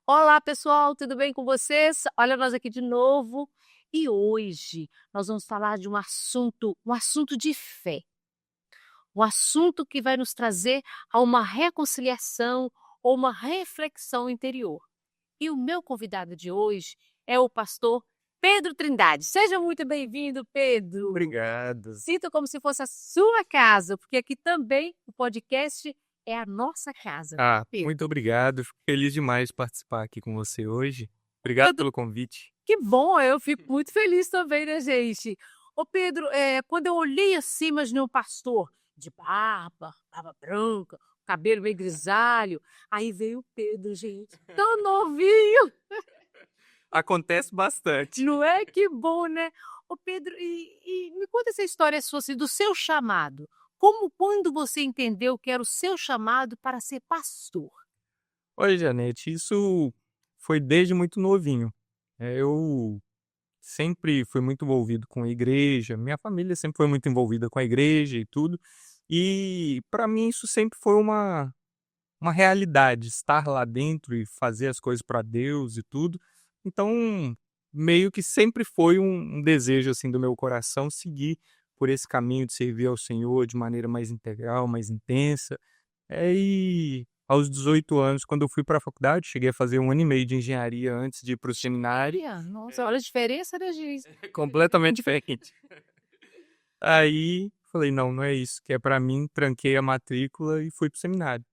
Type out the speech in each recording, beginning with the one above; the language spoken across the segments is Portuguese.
Olá, pessoal, tudo bem com vocês? Olha nós aqui de novo. E hoje nós vamos falar de um assunto de fé, um assunto que vai nos trazer a uma reconciliação ou uma reflexão interior. E o meu convidado de hoje é o pastor Pedro Trindade. Seja muito bem-vindo, Pedro. Obrigado. Sinta como se fosse a sua casa, porque aqui também o podcast é a nossa casa. Pedro. Muito obrigado. Fico feliz demais de participar aqui com você hoje. Obrigado pelo convite. Que bom, eu fico muito feliz também, né, gente? Ô Pedro, quando eu olhei assim, imaginei um pastor de barba branca, cabelo meio grisalho, aí veio o Pedro, gente, tão novinho, Acontece bastante. não é? Que bom, né? Ô Pedro, e me conta essa história sua, assim, do seu chamado. Quando você entendeu que era o seu chamado para ser pastor? Olha, Janete, isso foi desde muito novinho. Eu sempre fui muito envolvido com a igreja, minha família sempre foi muito envolvida com a igreja e tudo. E para mim isso sempre foi uma realidade, estar lá dentro e fazer as coisas para Deus e tudo. Então, meio que sempre foi um desejo, assim, do meu coração seguir por esse caminho de servir ao Senhor de maneira mais integral, mais intensa. E aos 18 anos, quando eu fui para a faculdade, cheguei a fazer 1 ano e meio de engenharia antes de ir para o seminário, Nossa, olha a diferença, né, gente? completamente diferente. Aí falei: "Não, não é isso que é para mim", tranquei a matrícula e fui para o seminário.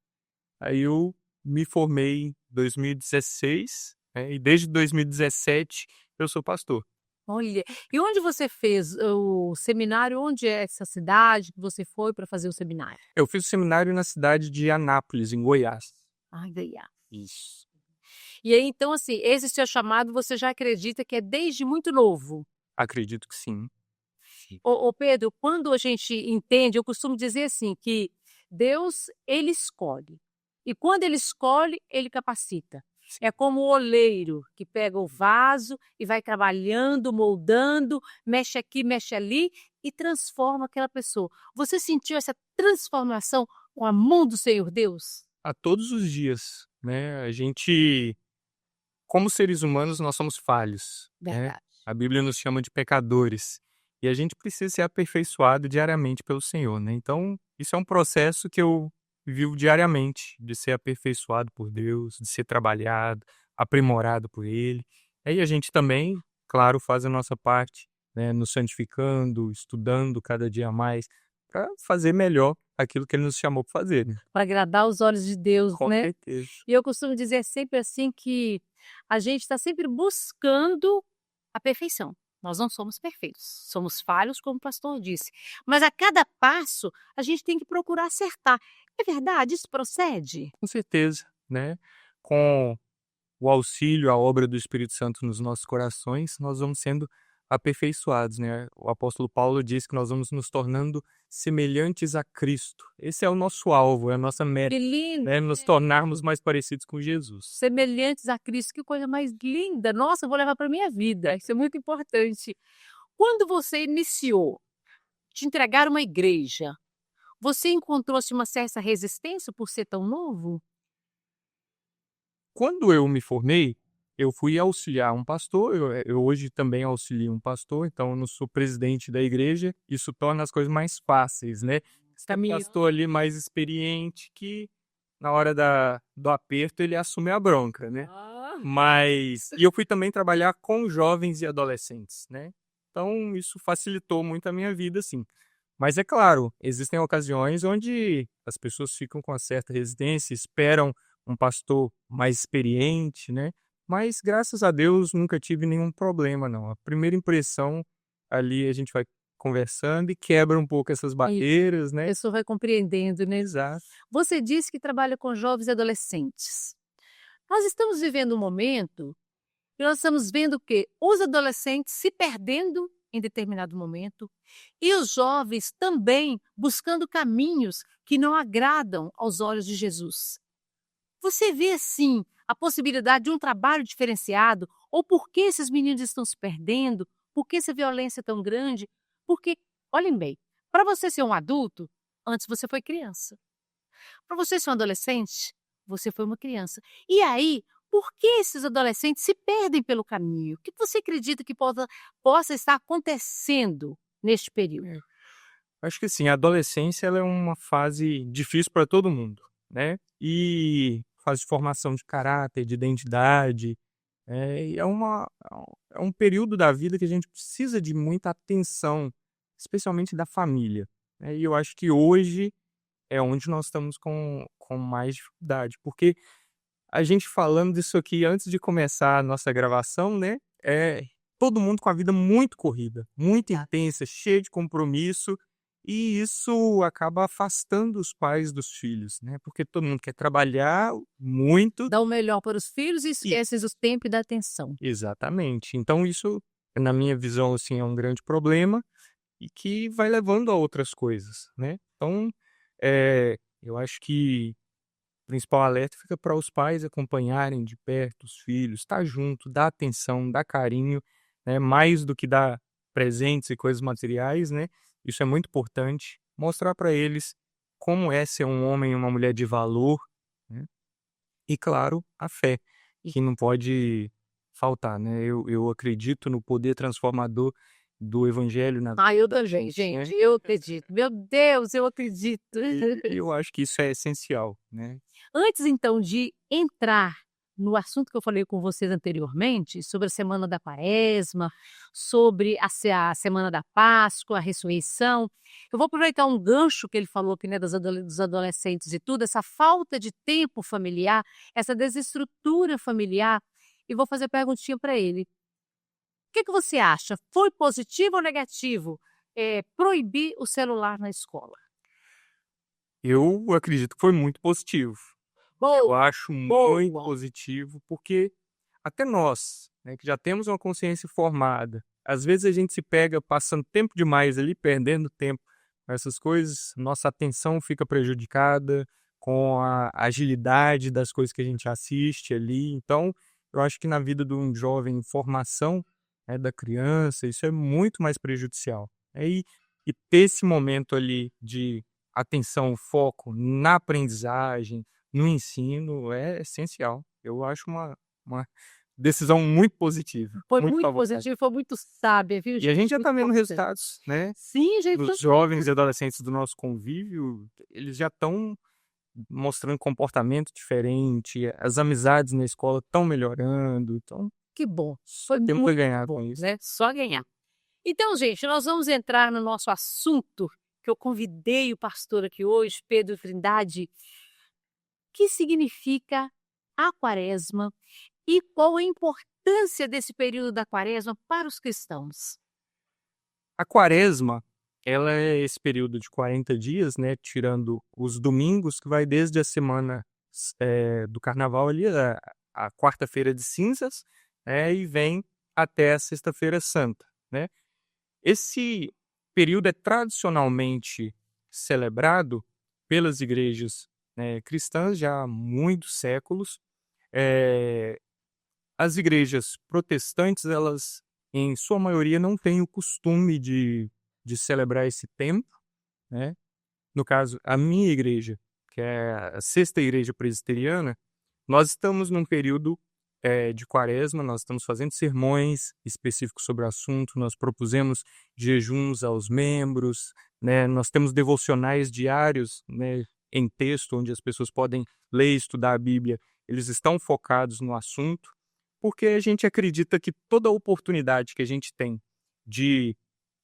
Aí eu me formei em 2016, e desde 2017 eu sou pastor. Olha, e onde você fez o seminário? Onde é essa cidade que você foi para fazer o seminário? Eu fiz o seminário na cidade de Anápolis, em Goiás. Ai, Goiás. Isso. E aí, então, assim, esse seu chamado você já acredita que é desde muito novo? Acredito que sim. Ô Pedro, quando a gente entende, eu costumo dizer assim, que Deus, ele escolhe. E quando ele escolhe, ele capacita. É como o oleiro que pega o vaso e vai trabalhando, moldando, mexe aqui, mexe ali e transforma aquela pessoa. Você sentiu essa transformação com a mão do Senhor Deus? A todos os dias, né, a gente, como seres humanos, nós somos falhos, né. Verdade. A Bíblia nos chama de pecadores, e a gente precisa ser aperfeiçoado diariamente pelo Senhor, né. Então, isso é um processo que eu vivo diariamente, de ser aperfeiçoado por Deus, de ser trabalhado, aprimorado por Ele. Aí a gente também, claro, faz a nossa parte, né, nos santificando, estudando cada dia mais, para fazer melhor aquilo que Ele nos chamou para fazer, né. Para agradar os olhos de Deus, Com né? certeza. E eu costumo dizer sempre assim que a gente está sempre buscando a perfeição. Nós não somos perfeitos, somos falhos, como o pastor disse. Mas a cada passo a gente tem que procurar acertar. É verdade? Isso procede? Com certeza, né. Com o auxílio, a obra do Espírito Santo nos nossos corações, nós vamos sendo aperfeiçoados, né. O apóstolo Paulo diz que nós vamos nos tornando semelhantes a Cristo. Esse é o nosso alvo, é a nossa meta, Que lindo! né, nos tornarmos mais parecidos com Jesus. Semelhantes a Cristo, que coisa mais linda! Nossa, eu vou levar para minha vida. Isso é muito importante. Quando você iniciou te entregar uma igreja, você encontrou-se uma certa resistência por ser tão novo? Quando eu me formei, eu fui auxiliar um pastor, eu hoje também auxilio um pastor, então eu não sou presidente da igreja, isso torna as coisas mais fáceis, né. Tem um Caminho. pastor ali mais experiente que, na hora do aperto, ele assume a bronca, né. Ah. E eu fui também trabalhar com jovens e adolescentes, né, então isso facilitou muito a minha vida, assim. Mas é claro, existem ocasiões onde as pessoas ficam com uma certa resistência, esperam um pastor mais experiente, né, mas graças a Deus nunca tive nenhum problema não. A primeira impressão, ali a gente vai conversando e quebra um pouco essas E barreiras, a né. pessoa vai compreendendo, né. Exato. Você disse que trabalha com jovens e adolescentes. Nós estamos vivendo um momento que nós estamos vendo o quê? Os adolescentes se perdendo em determinado momento e os jovens também buscando caminhos que não agradam aos olhos de Jesus. Você vê, assim, a possibilidade de um trabalho diferenciado ou por que esses meninos estão se perdendo? Por que essa violência é tão grande? Porque, olhem bem, para você ser um adulto, antes você foi criança. Para você ser um adolescente, você foi uma criança. E aí, Por que esses adolescentes se perdem pelo caminho? O que você acredita que possa estar acontecendo neste período? Acho que assim, a adolescência ela é uma fase difícil para todo mundo, né? E fase de formação de caráter, de identidade, e é um período da vida que a gente precisa de muita atenção, especialmente da família, né? E eu acho que hoje é onde nós estamos com mais dificuldade, porque a gente falando disso aqui antes de começar a nossa gravação, né, todo mundo com a vida muito corrida, muito Tá. intensa, cheia de compromisso, e isso acaba afastando os pais dos filhos, né, porque todo mundo quer trabalhar muito Dá o melhor para os filhos e e esquecem do tempo e da atenção. exatamente. Então isso, na minha visão, assim, é um grande problema e que vai levando a outras coisas, né. Então, eu acho que o principal alerta fica para os pais acompanharem de perto os filhos, estar junto, dar atenção, dar carinho, né, mais do que dar presentes e coisas materiais, né, isso é muito importante. Mostrar para eles como é ser um homem e uma mulher de valor, né, e claro, a fé, E que não pode faltar, né. Eu acredito no poder transformador do evangelho na vida eu também, da gente, gente, né, eu acredito. Meu Deus, eu acredito. e eu acho que isso é essencial, né. Antes então de entrar no assunto que eu falei com vocês anteriormente, sobre a semana da Quaresma, sobre a semana da Páscoa, a ressurreição, eu vou aproveitar um gancho que ele falou aqui, né, dos adolescentes e tudo, essa falta de tempo familiar, essa desestrutura familiar, e vou fazer perguntinha para ele. O que você acha? Foi positivo ou negativo, proibir o celular na escola? Eu acredito que foi muito positivo. Eu Boa, acho muito boa. positivo, porque até nós, né, que já temos uma consciência formada, às vezes a gente se pega passando tempo demais ali, perdendo tempo com essas coisas, nossa atenção fica prejudicada com a agilidade das coisas que a gente assiste ali. Então, eu acho que na vida de um jovem em formação, né, da criança, isso é muito mais prejudicial. E ter esse momento ali de atenção, foco na aprendizagem, no ensino é essencial. Eu acho uma decisão muito positiva, Foi muito muito favorável. positivo, foi muito sábia, viu, E a gente, gente já muito está vendo importante. resultados, né, Sim, gente, nos jovens e adolescentes do nosso convívio, eles já estão mostrando comportamento diferente, as amizades na escola estão melhorando, então que bom, só foi temos a muito ganhar com bom, isso. né, só ganhar. Então, gente, nós vamos entrar no nosso assunto, que eu convidei o pastor aqui hoje, Pedro Trindade, que significa a Quaresma e qual a importância desse período da Quaresma para os cristãos. A quaresma, ela é esse período de 40 dias, né, tirando os domingos, que vai desde a semana do carnaval ali, a quarta-feira de cinzas, e vem até a sexta-feira santa, né. Esse período é tradicionalmente celebrado pelas igrejas, cristãs já há muitos séculos. Eh, as igrejas protestantes, elas, em sua maioria, não têm o costume de celebrar esse tempo, né. No caso, a minha igreja, que é a Sexta Igreja Presbiteriana, nós estamos num período, de quaresma, nós estamos fazendo sermões específicos sobre o assunto, nós propusemos jejuns aos membros, né, nós temos devocionais diários, né, em texto, onde as pessoas podem ler e estudar a Bíblia, eles estão focados no assunto, porque a gente acredita que toda oportunidade que a gente tem de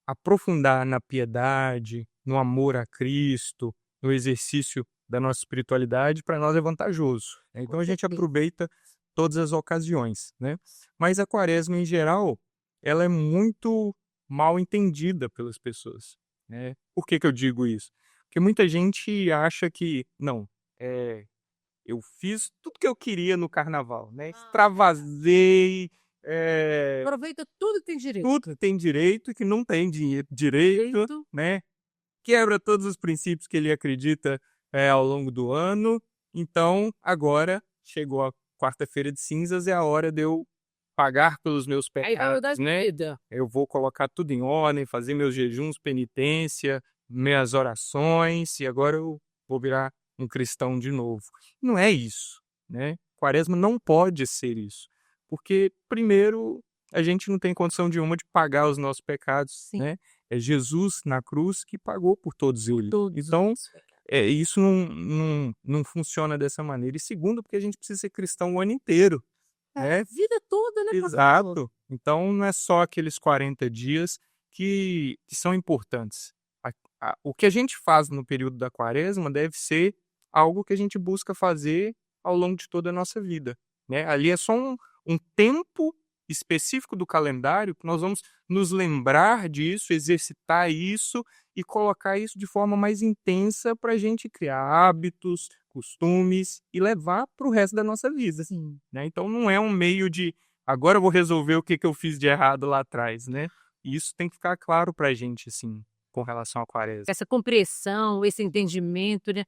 aprofundar na piedade, no amor a Cristo, no exercício da nossa espiritualidade, para nós é vantajoso, né. Com Então a gente certeza. aproveita todas as ocasiões, né. Mas a quaresma em geral, ela é muito mal entendida pelas pessoas, né. Por que que eu digo isso? Porque muita gente acha que: "Não, eu fiz tudo que eu queria no carnaval, né, extravasei, eh" Aproveita tudo que tem direito. tudo tem direito e que não tem direito, Direito. né, quebra todos os princípios que ele acredita, ao longo do ano. Então, agora chegou a quarta-feira de cinzas, é a hora de eu pagar pelos meus Aí vai mudar pecados, de né. vida. Eu vou colocar tudo em ordem, fazer meus jejuns, penitência, minhas orações, e agora eu vou virar um cristão de novo. Não é isso, né. Quaresma não pode ser isso. Porque, primeiro, a gente não tem condição nenhuma de pagar os nossos pecados, Sim. né? É Jesus na cruz que pagou por todos eles. Todos os Então, nossos pecados. isso não funciona dessa maneira. E segundo, porque a gente precisa ser cristão o ano inteiro, né? Vida toda, né, pastor? Exato. Então, não é só aqueles 40 dias que são importantes. O que a gente faz no período da quaresma deve ser algo que a gente busca fazer ao longo de toda a nossa vida, né? Ali é só um tempo específico do calendário que nós vamos nos lembrar disso, exercitar isso e colocar isso de forma mais intensa para a gente criar hábitos, costumes e levar para o resto da nossa vida, Sim. né? Então não é um meio de agora eu vou resolver o que eu fiz de errado lá atrás, né? E isso tem que ficar claro para a gente, assim, com relação à quaresma. Essa compreensão, esse entendimento, né?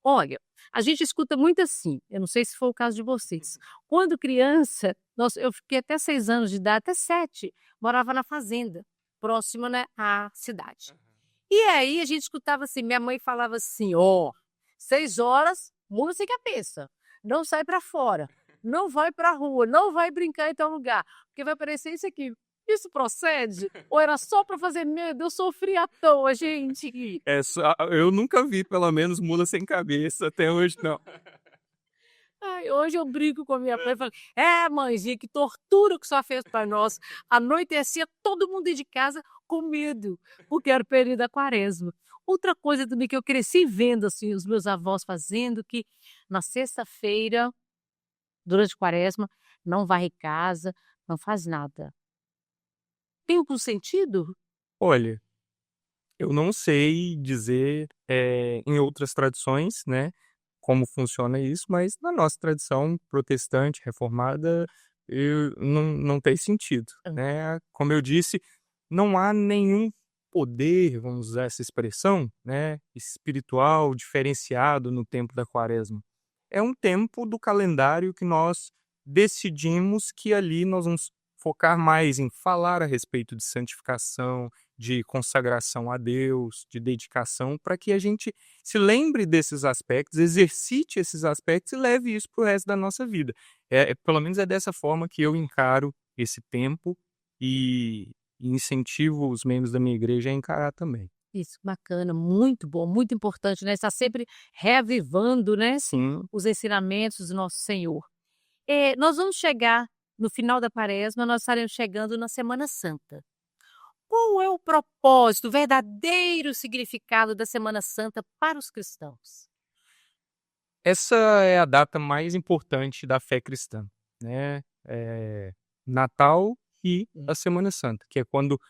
Olha, a gente escuta muito assim, eu não sei se foi o caso de vocês. Quando criança, eu fiquei até 6 anos de idade, até 7, morava na fazenda, próxima, né, à cidade. E aí a gente escutava assim, minha mãe falava assim, 6 horas, mula sem cabeça, não sai para fora, não vai para a rua, não vai brincar em tal lugar, porque vai aparecer isso aqui. Isso procede? Ou era só para fazer medo? Eu sofri à toa, gente. Eu nunca vi, pelo menos, mula sem cabeça, até hoje não. Ai, hoje eu brinco com a minha mãe e falo: mãezinha, que tortura que só fez para nós. Anoitecia, todo mundo dentro de casa com medo, porque era o período da quaresma. Outra coisa também que eu cresci vendo, assim, os meus avós fazendo, que na sexta-feira, durante a quaresma, não varre casa, não faz nada. Tem algum sentido? Olha, eu não sei dizer, em outras tradições, né, como funciona isso, mas na nossa tradição protestante, reformada, não tem sentido, né. Como eu disse, não há nenhum poder, vamos usar essa expressão, né, espiritual diferenciado no tempo da quaresma. É um tempo do calendário que nós decidimos que ali nós vamos focar mais em falar a respeito de santificação, de consagração a Deus, de dedicação, para que a gente se lembre desses aspectos, exercite esses aspectos e leve isso para o resto da nossa vida. Pelo menos é dessa forma que eu encaro esse tempo e incentivo os membros da minha igreja a encarar também. Isso, bacana, muito bom, muito importante, né, estar sempre reavivando, né, Sim. os ensinamentos do nosso Senhor. Nós vamos chegar no final da quaresma, nós estaremos chegando na Semana Santa. Qual é o propósito, o verdadeiro significado da Semana Santa para os cristãos? Essa é a data mais importante da fé cristã, né, Natal e a Semana Santa, que é quando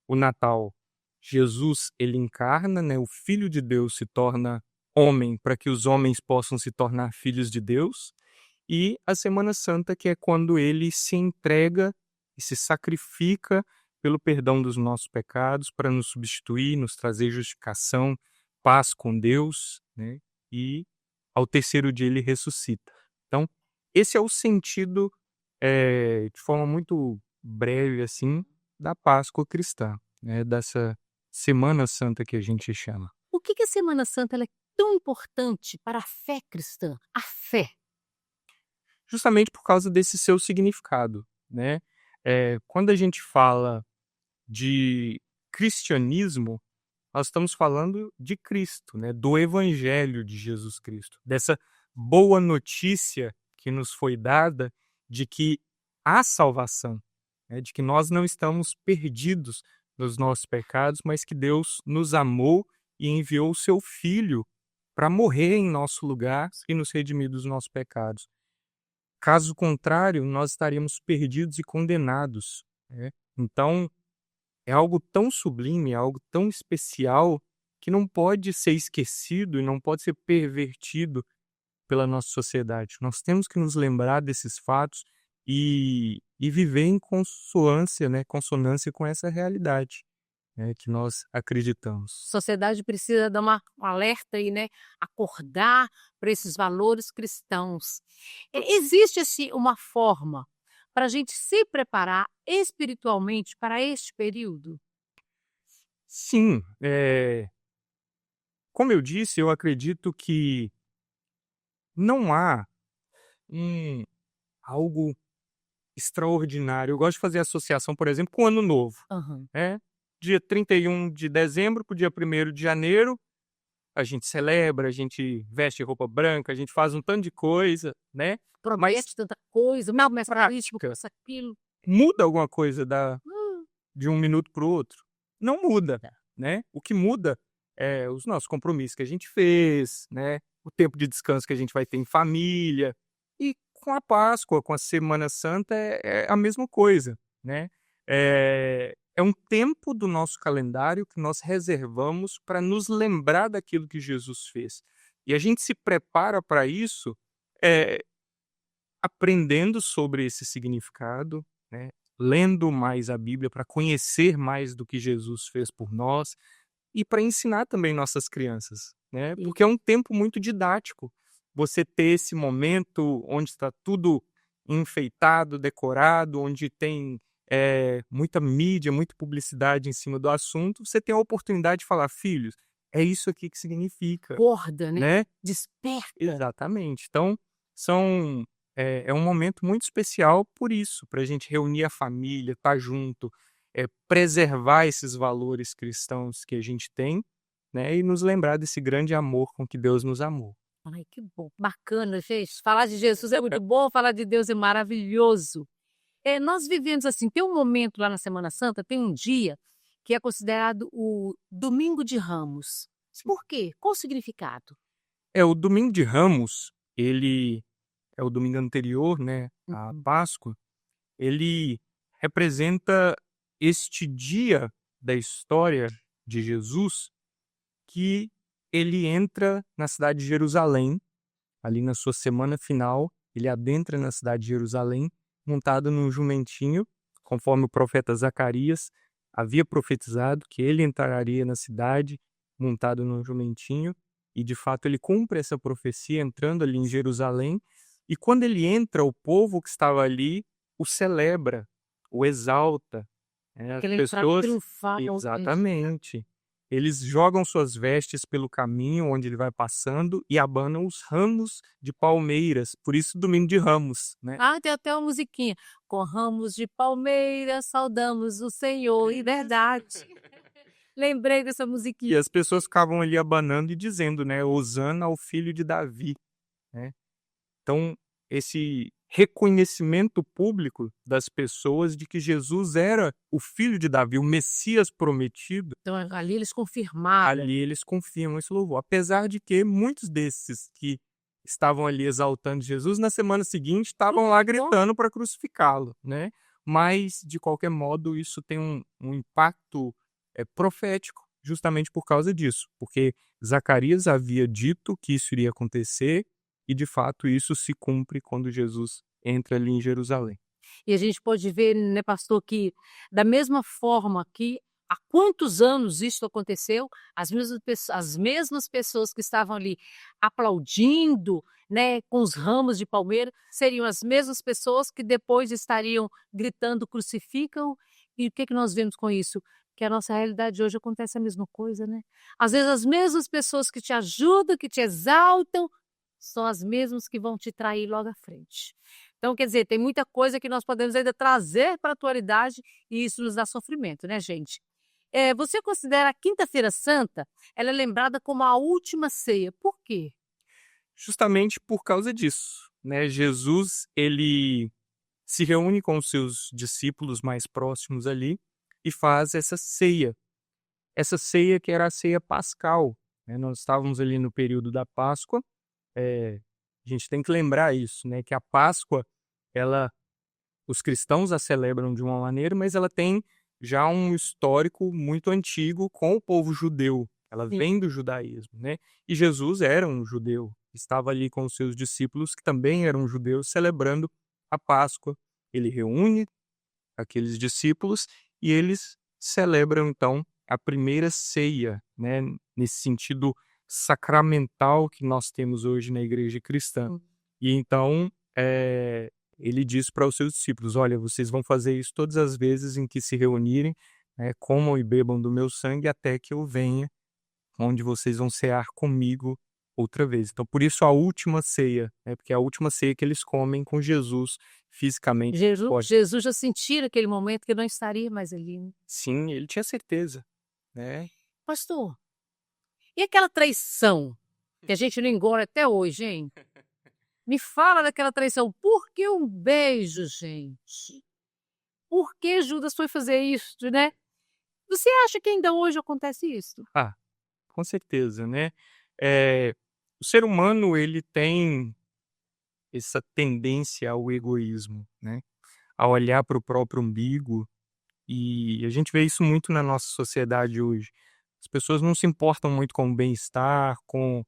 o Natal, Jesus, ele encarna, né, o Filho de Deus se torna homem para que os homens possam se tornar filhos de Deus, e a Semana Santa, que é quando ele se entrega e se sacrifica pelo perdão dos nossos pecados para nos substituir, nos trazer justificação, paz com Deus, né, e ao terceiro dia ele ressuscita. Então, esse é o sentido, de forma muito breve, assim, da Páscoa cristã, né, dessa Semana Santa que a gente chama. Por que a Semana Santa ela é tão importante para a fé cristã? A fé. Justamente por causa desse seu significado, né. Quando a gente fala de cristianismo, nós estamos falando de Cristo, né, do evangelho de Jesus Cristo, dessa boa notícia que nos foi dada de que há salvação, né, de que nós não estamos perdidos nos nossos pecados, mas que Deus nos amou e enviou o seu Filho para morrer em nosso lugar e nos redimir dos nossos pecados. Caso contrário, nós estaríamos perdidos e condenados, né. Então, é algo tão sublime, é algo tão especial, que não pode ser esquecido e não pode ser pervertido pela nossa sociedade. Nós temos que nos lembrar desses fatos e viver em consonância com essa realidade, né, que nós acreditamos. A sociedade precisa dar um alerta aí, né, acordar para esses valores cristãos. Existe, assim, uma forma para a gente se preparar espiritualmente para este período? Sim, como eu disse, eu acredito que não há um algo extraordinário. Eu gosto de fazer associação, por exemplo, com o Ano Novo, Aham. né. Dia 31 de dezembro para o dia 1º de janeiro, a gente celebra, a gente veste roupa branca, a gente faz um tanto de coisa, né, mas Promete tanta coisa, não, começa isso, prática, começa aquilo. muda alguma coisa Hum, de um minuto para o outro? Não muda, tá. né. O que muda é os nossos compromissos que a gente fez, né, o tempo de descanso que a gente vai ter em família. E com a Páscoa, com a Semana Santa é a mesma coisa, né. É um tempo do nosso calendário que nós reservamos para nos lembrar daquilo que Jesus fez. E a gente se prepara para isso, eh, aprendendo sobre esse significado, né, lendo mais a Bíblia para conhecer mais do que Jesus fez por nós e para ensinar também nossas crianças, né, E porque é um tempo muito didático. Você ter esse momento onde está tudo enfeitado, decorado, onde tem, muita mídia, muita publicidade em cima do assunto, você tem a oportunidade de falar: "Filhos, é isso aqui que significa", acorda, né, né. desperta. Exatamente. Então, são é um momento muito especial por isso, para a gente reunir a família, estar junto, preservar esses valores cristãos que a gente tem, né, e nos lembrar desse grande amor com que Deus nos amou. Ai, que bom, bacana, gente. Falar de Jesus é muito bom, falar de Deus é maravilhoso. Nós vivemos assim, tem um momento lá na Semana Santa, tem um dia que é considerado o Domingo de Ramos. Por quê? Qual o significado? O domingo de Ramos, ele é o domingo anterior, né, à Uhum. Páscoa, ele representa este dia da história de Jesus que ele entra na cidade de Jerusalém, ali na sua semana final, ele adentra na cidade de Jerusalém montado num jumentinho, conforme o profeta Zacarias havia profetizado que ele entraria na cidade montado num jumentinho, e de fato ele cumpre essa profecia entrando ali em Jerusalém, e quando ele entra, o povo que estava ali o celebra, o exalta, as Aquela entrada pessoas triunfal, né. exatamente. Eles jogam suas vestes pelo caminho onde ele vai passando e abanam os ramos de palmeiras, por isso domingo de Ramos, né. Ah, tem até uma musiquinha. Com ramos de palmeira saudamos o Senhor, e verdade. Lembrei dessa musiquinha. E as pessoas ficavam ali abanando e dizendo, né: "Hosana ao filho de Davi", né. Então, esse reconhecimento público das pessoas de que Jesus era o filho de Davi, o Messias prometido, Então ali eles confirmaram. ali eles confirmam esse louvor. Apesar de que muitos desses que estavam ali exaltando Jesus, na semana seguinte estavam lá gritando para crucificá-lo, né. Mas, de qualquer modo, isso tem um impacto, profético, justamente por causa disso, porque Zacarias havia dito que isso iria acontecer e, de fato, isso se cumpre quando Jesus entra ali em Jerusalém. E a gente pode ver, né, pastor, que da mesma forma que há quantos anos isso aconteceu, as mesmas pessoas que estavam ali aplaudindo, né, com os ramos de palmeira, seriam as mesmas pessoas que depois estariam gritando crucificam. E o que que nós vemos com isso? Que a nossa realidade hoje acontece a mesma coisa, né. Às vezes as mesmas pessoas que te ajudam, que te exaltam, são as mesmas que vão te trair logo à frente. Então, quer dizer, tem muita coisa que nós podemos ainda trazer para a atualidade e isso nos dá sofrimento, né, gente? Você considera a Quinta-feira Santa, ela é lembrada como a última ceia, por quê? Justamente por causa disso, né, Jesus ele se reúne com os seus discípulos mais próximos ali e faz essa ceia que era a ceia pascal, né. Nós estávamos ali no período da Páscoa, a gente tem que lembrar isso, né, que a Páscoa, ela os cristãos a celebram de uma maneira, mas ela tem já um histórico muito antigo com o povo judeu, ela Sim. vem do judaísmo, né. E Jesus era um judeu, estava ali com os seus discípulos que também eram judeus celebrando a Páscoa. Ele reúne aqueles discípulos e eles celebram então a primeira ceia, né, nesse sentido sacramental que nós temos hoje na igreja cristã. Hum. E então, ele diz para os seus discípulos: "Olha, vocês vão fazer isso todas as vezes em que se reunirem, né, comam e bebam do meu sangue até que eu venha, onde vocês vão cear comigo outra vez. Então, por isso a última ceia, né? Porque é a última ceia que eles comem com Jesus fisicamente. Jesus já sentia naquele momento que não estaria mais ali, né? Sim, ele tinha certeza, né? Pastor, e aquela traição que a gente não engole até hoje, hein? Me fala daquela traição. Por que um beijo, gente? Por que Judas foi fazer isso, né? Você acha que ainda hoje acontece isso? Ah, com certeza, né? O ser humano, ele tem essa tendência ao egoísmo, né? A olhar para o próprio umbigo, e a gente vê isso muito na nossa sociedade hoje. As pessoas não se importam muito com o bem-estar, com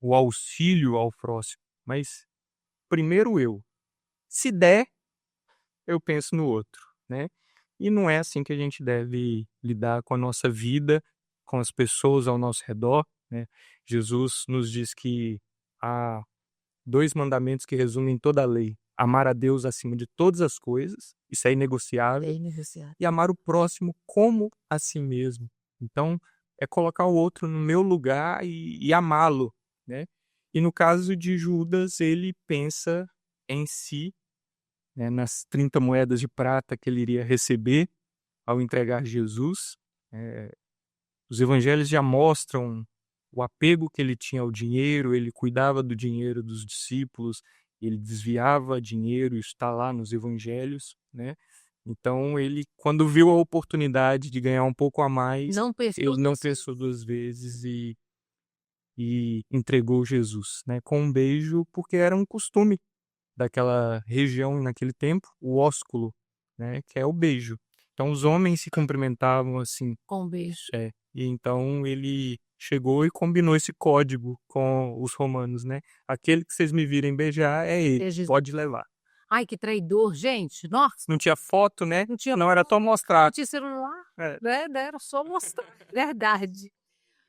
o auxílio ao próximo, mas primeiro eu. Se der, eu penso no outro, né? E não é assim que a gente deve lidar com a nossa vida, com as pessoas ao nosso redor, né? Jesus nos diz que há 2 mandamentos que resumem toda a lei: amar a Deus acima de todas as coisas, isso é inegociável, e amar o próximo como a si mesmo. Então, é colocar o outro no meu lugar e amá-lo, né? E no caso de Judas, ele pensa em si, né, nas 30 moedas de prata que ele iria receber ao entregar Jesus. Os evangelhos já mostram o apego que ele tinha ao dinheiro, ele cuidava do dinheiro dos discípulos, ele desviava dinheiro, isso está lá nos evangelhos, né? Então ele, quando viu a oportunidade de ganhar um pouco a mais, ele não pensou 2 vezes e entregou Jesus, né? Com um beijo, porque era um costume daquela região naquele tempo, o ósculo, né? Que é o beijo. Então os homens se cumprimentavam assim. Com beijo. E então ele chegou e combinou esse código com os romanos, né? Aquele que vocês me virem beijar é ele, pode levar. Ai, que traidor, gente. Nossa, Não tinha foto, né? não tinha Não era tão mostrar. não tinha celular, É. né? Era só mostrar. Verdade.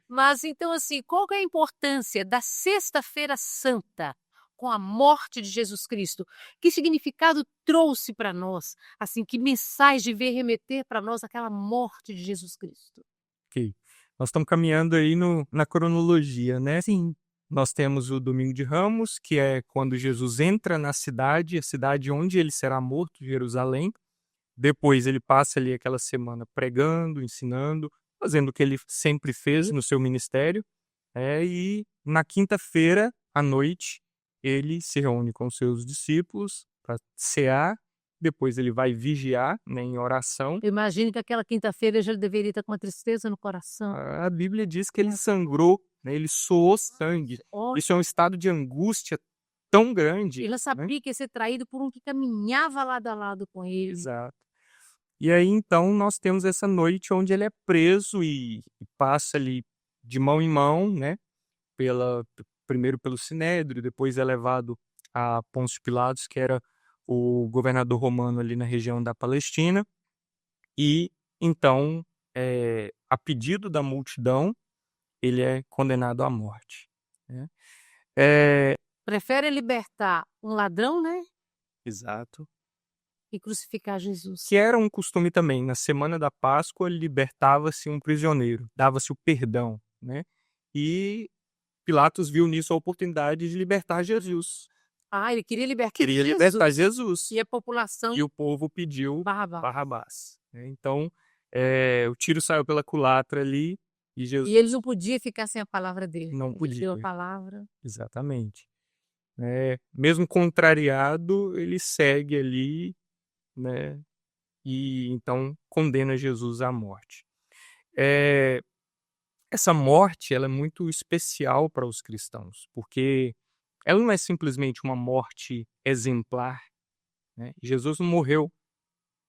Mas então, assim, qual que é a importância da Sexta-feira Santa com a morte de Jesus Cristo? Que significado trouxe para nós? Assim, que mensagem veio remeter para nós aquela morte de Jesus Cristo? Ok. Nós estamos caminhando aí na cronologia, né? Sim. Nós temos o Domingo de Ramos, que é quando Jesus entra na cidade, a cidade onde ele será morto, Jerusalém. Depois ele passa ali aquela semana pregando, ensinando, fazendo o que ele sempre fez no seu ministério. E na quinta-feira, à noite, ele se reúne com seus discípulos para cear. Depois ele vai vigiar, né, em oração. Eu imagino que aquela quinta-feira já deveria estar com uma tristeza no coração. A Bíblia diz que ele sangrou, né, ele suou sangue. Olha, Isso é um estado de angústia tão grande. ele né? sabia que ia ser traído por um que caminhava lado a lado com ele. Exato. E aí, então, nós temos essa noite onde ele é preso e passa ali de mão em mão, né? Primeiro pelo Sinédrio, depois é levado a Pôncio Pilatos, que era o governador romano ali na região da Palestina. E, então, a pedido da multidão, ele é condenado à morte. Né? Prefere libertar um ladrão, né? Exato. E crucificar Jesus. Que era um costume também. Na semana da Páscoa, libertava-se um prisioneiro, dava-se o perdão, né? E Pilatos viu nisso a oportunidade de libertar Jesus. Ah, ele queria libertar Queria libertar Jesus. E a população E o povo pediu Barrabás. Barrabás. Né? Então, o tiro saiu pela culatra ali e Jesus E eles não podiam ficar sem a palavra dele. não Ele podia. deu a palavra. Exatamente. Mesmo contrariado, ele segue ali, né? E então condena Jesus à morte. Essa morte, ela é muito especial para os cristãos, porque ela não é simplesmente uma morte exemplar, né? Jesus não morreu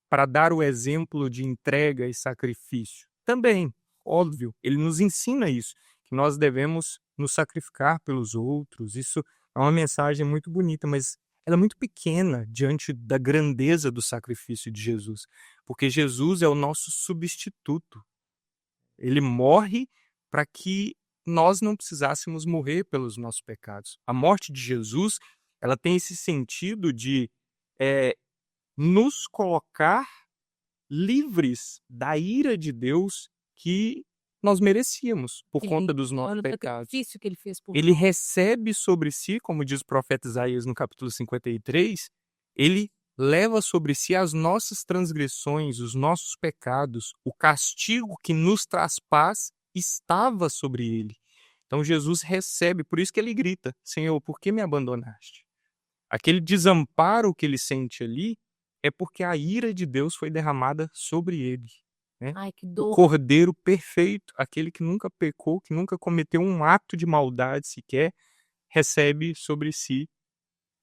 para dar o exemplo de entrega e sacrifício. Também, óbvio, ele nos ensina isso, que nós devemos nos sacrificar pelos outros. Isso é uma mensagem muito bonita, mas ela é muito pequena diante da grandeza do sacrifício de Jesus, porque Jesus é o nosso substituto. Ele morre para que nós não precisássemos morrer pelos nossos pecados. A morte de Jesus, ela tem esse sentido de nos colocar livres da ira de Deus que nós merecíamos, por Ele conta dos nossos olha o pecados. sacrifício que ele fez por Ele nós. recebe sobre si, como diz o profeta Isaías no capítulo 53, ele leva sobre si as nossas transgressões, os nossos pecados, o castigo que nos traz paz estava sobre ele. Então Jesus recebe, por isso que ele grita: Senhor, por que me abandonaste? Aquele desamparo que ele sente ali é porque a ira de Deus foi derramada sobre ele, né? Ai, que O dor. Cordeiro perfeito, aquele que nunca pecou, que nunca cometeu um ato de maldade sequer, recebe sobre si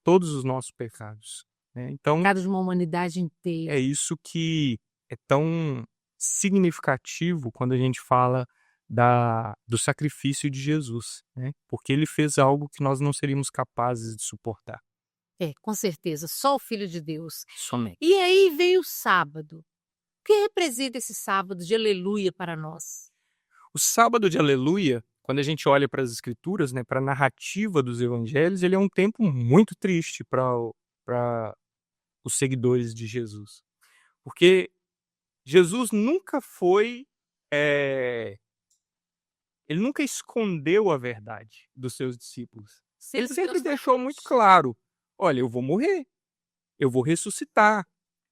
todos os nossos pecados, né? Então, Pecado de uma humanidade inteira. é isso que é tão significativo quando a gente fala do sacrifício de Jesus, né? Porque ele fez algo que nós não seríamos capazes de suportar. É, com certeza, só o Filho de Deus. Somente. E aí vem o sábado. O que representa esse sábado de aleluia para nós? O sábado de aleluia, quando a gente olha para as escrituras, né, para a narrativa dos evangelhos, ele é um tempo muito triste para os seguidores de Jesus. Porque Jesus nunca foi, ele nunca escondeu a verdade dos seus discípulos. Ele sempre deixou muito claro: olha, eu vou morrer, eu vou ressuscitar,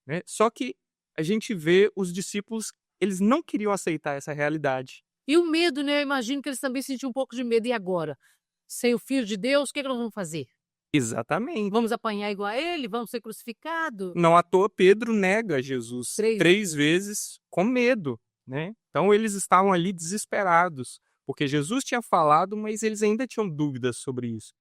né? Só que a gente vê os discípulos, eles não queriam aceitar essa realidade. E o medo, né? Eu imagino que eles também sentiam um pouco de medo. E agora? Sem o Filho de Deus, o que nós vamos fazer? Exatamente. Vamos apanhar igual a ele? Vamos ser crucificados? Não à toa Pedro nega Jesus 3 3 vezes com medo, né? Então eles estavam ali desesperados, porque Jesus tinha falado, mas eles ainda tinham dúvidas sobre isso.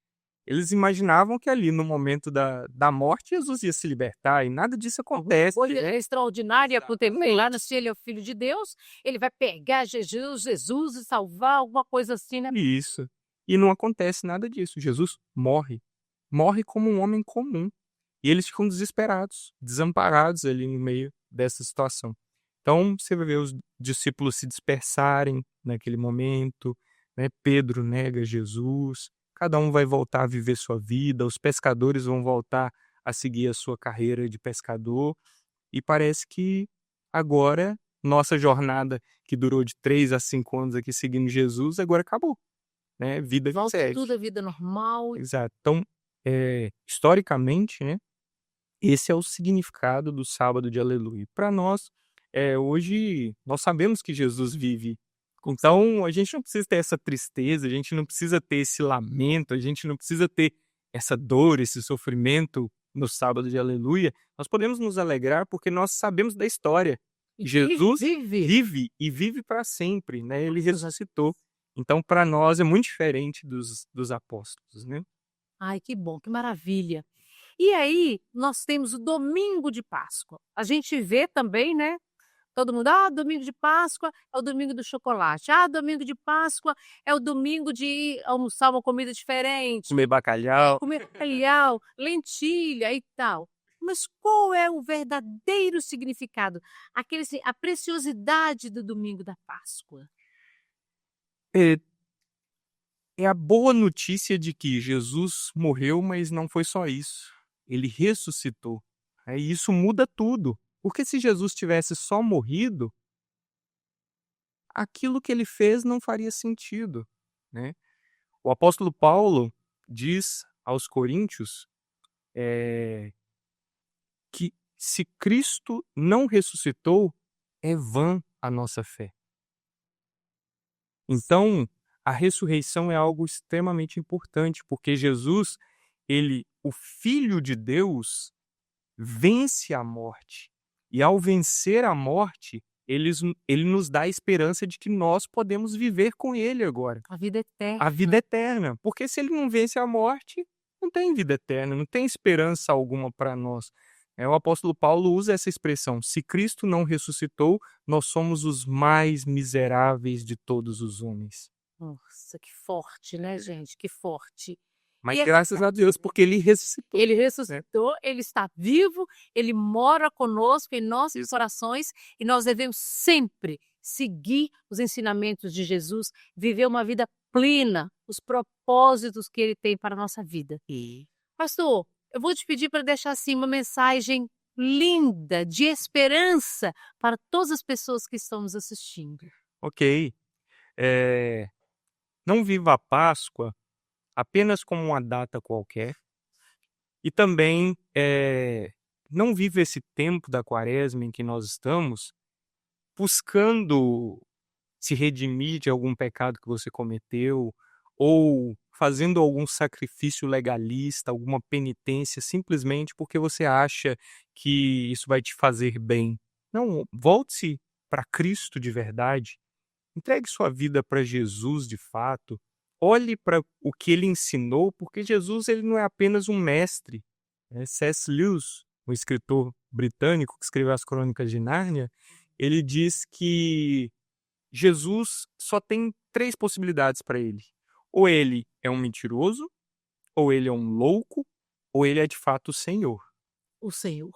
Eles imaginavam que ali no momento da morte Jesus ia se libertar e nada disso acontece. Coisa extraordinária Exato. acontecer lá, se ele é o Filho de Deus, ele vai pegar Jesus e salvar, alguma coisa assim, né? Isso. E não acontece nada disso. Jesus morre. Morre como um homem comum. E eles ficam desesperados, desamparados ali no meio dessa situação. Então, você vai ver os discípulos se dispersarem naquele momento, né? Pedro nega Jesus, cada um vai voltar a viver sua vida, os pescadores vão voltar a seguir a sua carreira de pescador, e parece que agora nossa jornada, que durou de 3 a 5 anos aqui seguindo Jesus, agora acabou, né? Vida que Volta segue. tudo à vida normal. Exato. Então, historicamente, né, esse é o significado do sábado de aleluia. Para nós, hoje, nós sabemos que Jesus vive. Então, a gente não precisa ter essa tristeza, a gente não precisa ter esse lamento, a gente não precisa ter essa dor, esse sofrimento no sábado de aleluia. Nós podemos nos alegrar porque nós sabemos da história. E Jesus vive. vive e vive para sempre, né? Ele ressuscitou. Então, para nós é muito diferente dos apóstolos, né? Ai, que bom, que maravilha. E aí, nós temos o domingo de Páscoa. A gente vê também, né? Todo mundo, domingo de Páscoa é o domingo do chocolate. Domingo de Páscoa é o domingo de almoçar uma comida diferente, Comer bacalhau. comer bacalhau, lentilha e tal. Mas qual é o verdadeiro significado? Aquele, assim, a preciosidade do domingo da Páscoa. É a boa notícia de que Jesus morreu, mas não foi só isso. Ele ressuscitou. E isso muda tudo. Porque se Jesus tivesse só morrido, aquilo que ele fez não faria sentido, né? O apóstolo Paulo diz aos Coríntios que se Cristo não ressuscitou, é vã a nossa fé. Então, a ressurreição é algo extremamente importante, porque Jesus, o Filho de Deus, vence a morte. E ao vencer a morte, ele nos dá a esperança de que nós podemos viver com ele agora. A vida eterna. A vida eterna. Porque se ele não vence a morte, não tem vida eterna, não tem esperança alguma para nós. O apóstolo Paulo usa essa expressão: se Cristo não ressuscitou, nós somos os mais miseráveis de todos os homens. Nossa, que forte, né, gente? Que forte. Mas E graças a Deus, porque ele ressuscitou. ele ressuscitou, ele está vivo, ele mora conosco em nossos corações e nós devemos sempre seguir os ensinamentos de Jesus, viver uma vida plena, os propósitos que ele tem para a nossa vida. Pastor, eu vou te pedir para deixar assim uma mensagem linda, de esperança para todas as pessoas que estão nos assistindo. Ok. Não viva a Páscoa apenas como uma data qualquer e também não viva esse tempo da Quaresma em que nós estamos buscando se redimir de algum pecado que você cometeu ou fazendo algum sacrifício legalista, alguma penitência, simplesmente porque você acha que isso vai te fazer bem. Não, volte-se para Cristo de verdade, entregue sua vida para Jesus de fato, olhe para o que ele ensinou, porque Jesus ele não é apenas um mestre. C.S. Lewis, um escritor britânico que escreveu as Crônicas de Nárnia, ele diz que Jesus só tem 3 possibilidades para ele. Ou ele é um mentiroso, ou ele é um louco, ou ele é de fato o Senhor. O Senhor.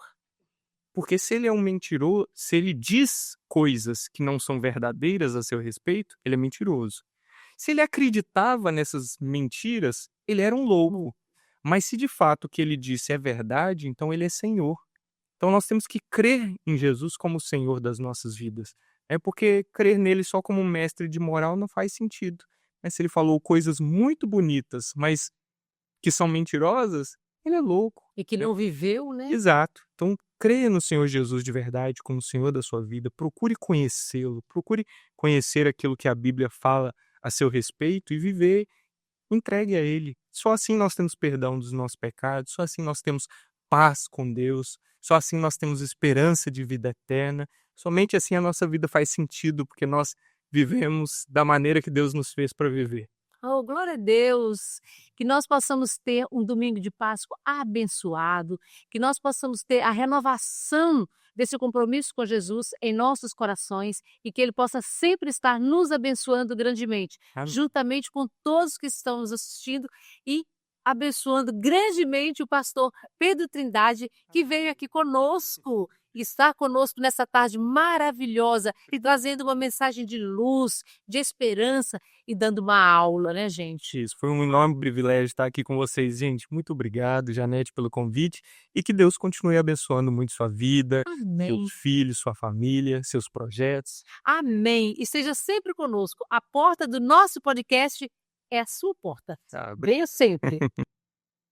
Porque se ele é um mentiroso, se ele diz coisas que não são verdadeiras a seu respeito, ele é mentiroso. Se ele acreditava nessas mentiras, ele era um louco. Mas se de fato o que ele disse é verdade, então ele é Senhor. Então nós temos que crer em Jesus como o Senhor das nossas vidas. Porque crer nele só como um mestre de moral não faz sentido. Mas se ele falou coisas muito bonitas, mas que são mentirosas, ele é louco. E que não viveu, né? Exato. Então creia no Senhor Jesus de verdade como o Senhor da sua vida. Procure conhecê-lo. Procure conhecer aquilo que a Bíblia fala a seu respeito e viver entregue a ele. Só assim nós temos perdão dos nossos pecados, só assim nós temos paz com Deus, só assim nós temos esperança de vida eterna. Somente assim a nossa vida faz sentido, porque nós vivemos da maneira que Deus nos fez para viver. Oh, glória a Deus! Que nós possamos ter um domingo de Páscoa abençoado, que nós possamos ter a renovação desse compromisso com Jesus em nossos corações e que Ele possa sempre estar nos abençoando grandemente, Amém. juntamente com todos que estão nos assistindo e abençoando grandemente o pastor Pedro Trindade, que veio aqui conosco, está conosco nessa tarde maravilhosa e trazendo uma mensagem de luz, de esperança e dando uma aula, né, gente? Isso, foi um enorme privilégio estar aqui com vocês, gente. Muito obrigado, Janete, pelo convite e que Deus continue abençoando muito sua vida, Amém. seus filhos, sua família, seus projetos. Amém. E esteja sempre conosco. A porta do nosso podcast é a sua porta. Tá, Venha sempre.